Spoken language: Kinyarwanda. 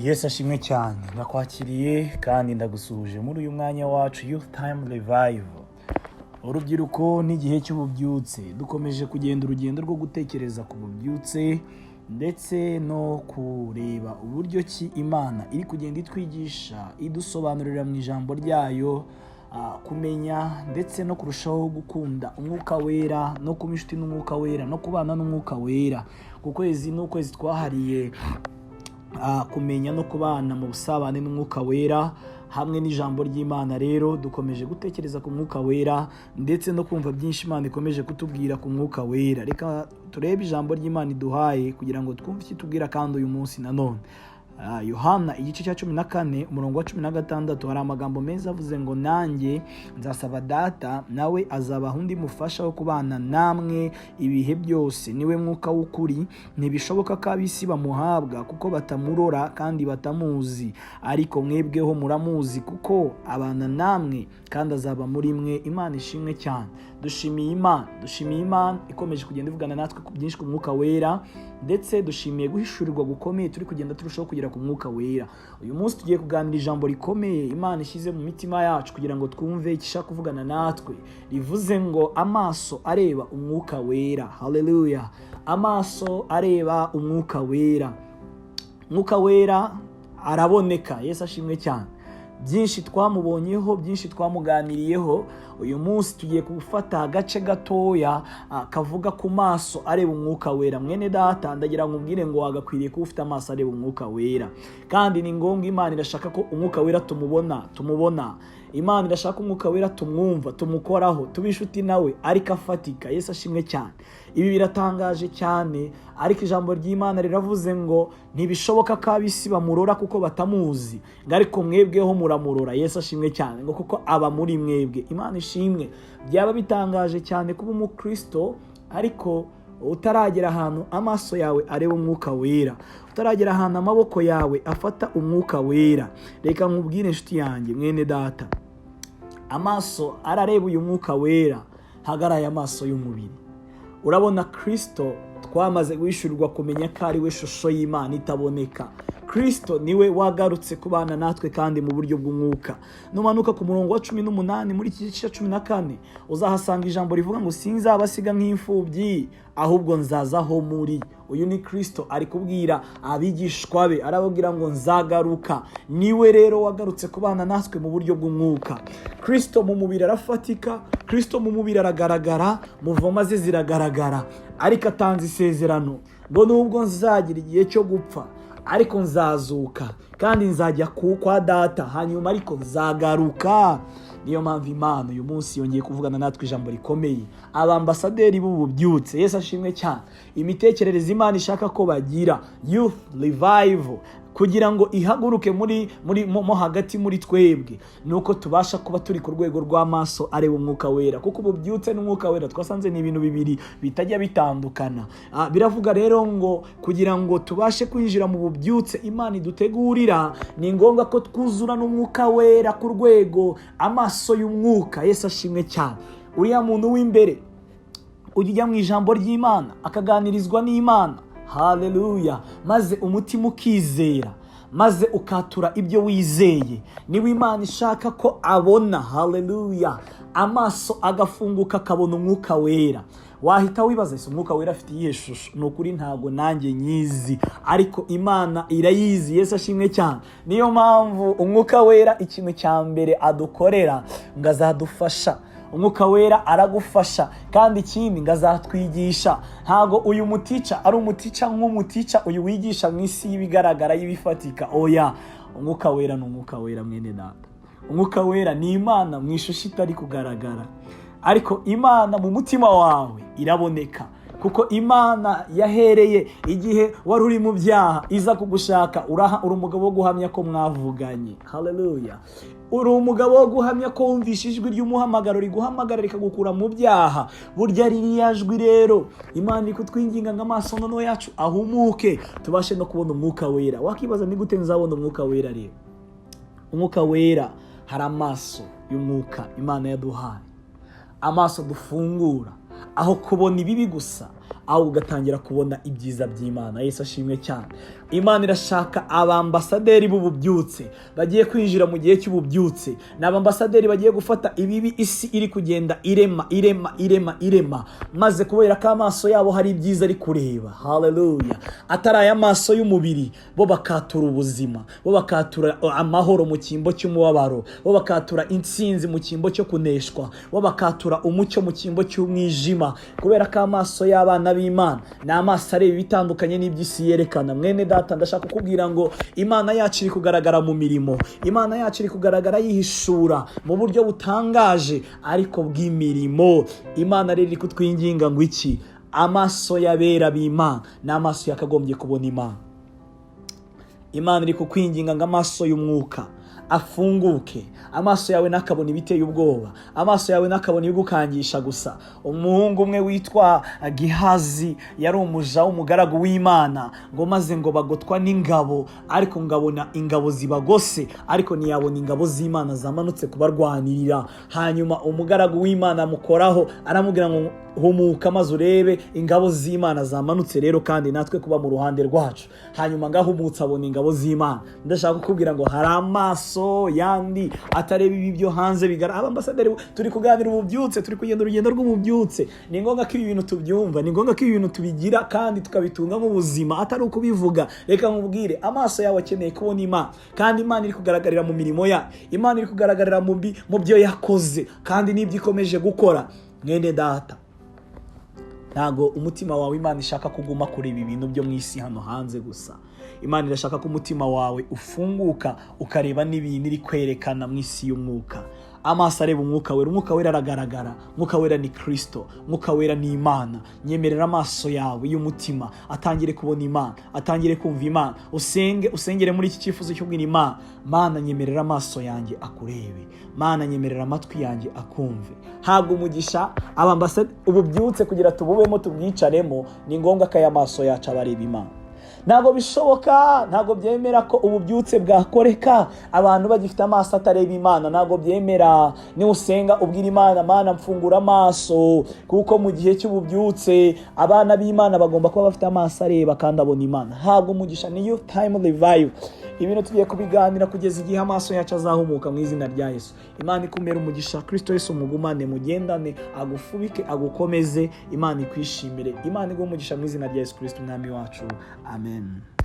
Yesu ashimwe cyane, ndakwakiriye kandi ndagusuje muri uyu mwanya wacu Youth Time Revival. Urubyiruko n'igihe cy'ububyutse, dukomeje kugenda urugendo rwo gutekereza ku bubyutse ndetse no kureba uburyo ki Imana iri kugenda itwigisha, idusobanurira mu ijambo ryayo, kumenya ndetse no kurushaho gukunda umwuka wera, no kuba inshuti n'umwuka wera, no kubana n'umwuka wera. Kuko izi ni ukwezi twahariye kumenya no kubana mu busabane n'umwuka wera hamwe n'ijambo ry'Imana. Rero dukomeje gutekereza ku mwuka wera ndetse no kumva byinshi Imana ikomeje kutubwira ku mwuka wera. Reka turebe ijambo ry'Imana iduhaye kugira ngo twumve icyo itubwira kandi uyu munsi nanone. Yohana igice cya 14 umurongo wa 16 hari amagambo meza avuze ngo, nanjye nzasaba Data, nawe azabaha undi mufasha wo kubana namwe ibihe byose, niwe mwuka w'ukuri. Ntibishoboka ko ab'isi bamuhabwa kuko batamurora kandi batamuzi, ariko mwebweho muramuzi kuko abana namwe kandi azaba muri mwe. Imana ishimwe cyane. Dushimiye Imana ikomeje kugenda ivugana natwe ku byinshi ku mwuka wera, ndetse dushimiye guhishurirwa gukomeye turi kugenda turushaho kugira ku mwuka wera. Uyu munsi tugiye kuganira ijambo rikomeye Imana ishyize mu mitima yacu kugira ngo twumve ikishaka kuvugana natwe. Rivuze ngo amaso areba umwuka wera. Haleluya. Amaso areba umwuka wera. Umwuka wera araboneka. Yesu ashimwe cyane. Byinshi twamubonyeho, byinshi twamuganiriyeho. Uyu munsi tugiye gufata agace gatoya kavuga ku maso areba umwuka wera. Mwene data, ndagira ngo ubwire ngo wagakwiriye kuba ufite amaso areba umwuka wera, kandi ni ngombwa. Imana irashaka ko umwuka wera tumubona. Imana irashaka umwuka wera tumwumva, tumukoraho, tuba inshuti nawe ariko afatika. Yesu ashimwe cyane. Ibi biratangaje cyane, ariko ijambo ry'Imana riravuze ngo ntibishoboka ko ab'isi bamurora kuko batamuzi, ariko mwebweho muramurora. Yesu ashimwe cyane, ngo kuko aba muri mwebwe. Imana ishimwe. Byaba bitangaje cyane kuba umukristo ariko utaragera ahantu amaso yawe areba umwuka wera, utaragera ahantu amaboko yawe afata umwuka wera. Reka nkubwire inshuti yanjye, mwene data, amaso arareba uyu mwuka wera, hagaraye amaso y'umubiri. Urabona Kristo twamaze guhishurirwa kumenya ko ari we shusho y'Imana itaboneka. Kristo niwe wagarutse kubana natwe kandi mu buryo bw'umwuka. Numanuka ku murongo wa 18 muri iki gice cya 14 uzahasanga ijambo rivuga ngo, sinzabasiga nk'imfubyi ahubwo nzazaho muri. Uyu ni Kristo ari kubwira abigishwa be, arababwira ngo nzagaruka. Niwe rero wagarutse kubana natwe mu buryo bw'umwuka. Kristo mu mubiri arafatika, Kristo mu mubiri aragaragara, muvoma ze ziragaragara, ariko atanze isezerano ngo nubwo nzagira igihe cyo gupfa ariko nzazuka kandi nzajya kwa Data, hanyuma ariko nzagaruka. Niyo mpamvu Imana uyu munsi yongeye kuvugana natwe ijambo rikomeye. Abambasaderi b'ububyutse, Yesu ashimwe cyane, imitekerereze Imana ishaka ko bagira Youth Revival kugira ngo ihaguruke mo hagati muri twebwe, nuko tubasha kuba turi ku rwego rw'amaso areba umwuka wera. Kuko ububyutse n'umwuka wera twasanze ni ibintu bibiri bitajya bitandukana. Biravuga rero ngo kugira ngo tubashe kwinjira mu bubyutse Imana idutegurira, ni ngombwa ko twuzura n'umwuka wera ku rwego amaso y'umwuka. Yesu ashimwe cyane. Uriya muntu w'imbere ujya mu ijambo ry'Imana akaganirizwa n'Imana. Haleluya. Maze umutima ukizera, maze ukatura ibyo wizeye, niwe Imana ishaka ko abona. Haleluya. Amaso agafunguka akabona umwuka wera. Wahita wibaza, ese umwuka wera afite iyihe shusho? Ni ukuri ntabwo nanjye nyizi, ariko Imana irayizi. Yesu ashimwe cyane. Niyo mpamvu umwuka wera ikintu cya mbere adukorera ngo azadufasha. Umwuka wera aragufasha, kandi ikindi ngo azatwigisha. Ntago uyu mutica ari umutica nk'umutica uyu wigisha mu isi y'ibigaragara y'ibifatika. Oya, umwuka wera ni umwuka wera, mwene data. Umwuka wera ni Imana mu ishusho itari kugaragara, ariko Imana mu mutima wawe iraboneka. Kuko Imana yahereye igihe wari uri mu byaha iza kugushaka. Uri umugabo wo guhamya ko mwavuganye. Haleluya. Uri umugabo wo guhamya ko wumvishe ijwi ry'umuhamagaro riguhamagara rikagukura mu byaha. Burya ririya jwi rero Imana iri kutwinginga ngo amaso noneho yacu ahumuke, tubashe no kubona umwuka wera. Wakibaza ni gute nzabona umwuka wera rero? Umwuka wera, hari amaso y'umwuka Imana yaduhaye, amaso dufungura aho kubona ibibi gusa, ahubwo ugatangira kubona ibyiza by'Imana. Yesu ashimwe cyane. Imana irashaka abambasaderi b'ububyutse bagiye kwinjira mu gihe cy'ububyutse. Ni abambasaderi bagiye gufata ibibi isi iri kugenda irema, maze kubera ko amaso yabo hari ibyiza ari kureba. Haleluya. Atari aya maso y'umubiri, bo bakatura ubuzima, bo bakatura amahoro mu cyimbo cy'umubabaro, bo bakatura intsinzi mu cyimbo cyo kuneshwa, bo bakatura umucyo mu cyimbo cy'umwijima. Kubera ko amaso y'abana b'Imana ni amaso areba ibitandukanye n'iby'isi yerekana. Mwene data, ndashaka kukubwira ngo Imana yacu iri kugaragara mu mirimo, Imana yacu iri kugaragara yihishura mu buryo butangaje ariko bw'imirimo. Imana rero iri kutwinginga ngo iki? Amaso y'abera b'Imana ni amaso yakagombye kubona Imana. Imana iri kukwinginga ngo amaso y'umwuka afunguke, amaso yawe nakabona ibiteye ubwoba, amaso yawe nakabona ibigukangisha gusa. Umuhungu umwe witwa Gihazi yari umuja w'umugaragu w'Imana, ngo maze ngo bagotwa n'ingabo, ariko ngabona ingabo zibagose, ariko ntiyabona ingabo z'Imana zamanutse kubarwanirira. Hanyuma umugaragu w'Imana amukoraho, aramubwira ngo humuka maze urebe ingabo z'Imana zamanutse rero kandi natwe kuba mu ruhande rwacu. Hanyuma ngahumutse abona ingabo z'Imana. Ndashaka kukubwira ngo hari amaso yandi atareba ibi byo hanze bigaragara. Abambasaderi turi kuganira ububyutse, turi kugenda urugendo rw'ububyutse. Ni ngombwa ko ibi bintu tubyumva, ni ngombwa ko ibi bintu tubigira kandi tukabitunga mu buzima, atari ukubivuga. Reka nkubwire, amaso yawe akeneye kubona Imana, kandi Imana iri kugaragarira mu mirimo yayo, Imana iri kugaragarira mu byo yakoze kandi n'ibyo ikomeje gukora. Mwene data, ntago umutima wawe Imana ishaka kuguma kureba ibintu byo mu isi hano hanze gusa. Imana irashaka ko umutima wawe ufunguka ukareba n'ibintu iri kwerekana mu isi y'umwuka. Amaso areba umwuka wera, umwuka wera aragaragara, umwuka wera ni Kristo, umwuka wera ni Imana. Nyemerera amaso yawe y'umutima atangire kubona Imana, atangire kumva Imana. Usengere muri iki cyifuzo cyo kubwira Imana, Mana nyemerera amaso yanjye akurebe, Mana nyemerera amatwi yanjye akumve. Habwa umugisha abambasade ububyutse kugira tububemo tubwicaremo. Ni ngombwa ko aya maso yacu abareba Imana. Ntabwo bishoboka, ntabwo byemera ko ububyutse bwakoreka abantu bagifite amaso atareba Imana. Ntabwo byemera. Ni usenga ubwira Imana, Mana mfungura amaso, kuko mu gihe cy'ububyutse abana b'Imana bagomba kuba bafite amaso areba kandi abona Imana. Habwa umugisha. Ni Youth Time Revival. Ibintu tugiye kubiganira kugeza igihe amaso yacu azahumuka mu izina rya Yesu. Imana ikumere umugisha. Kristo Yesu mugumane, mugendane, agufubike, agukomeze. Imana ikwishimire. Imana iguhe umugisha mu izina rya Yesu Kristo umwami wacu. Amen.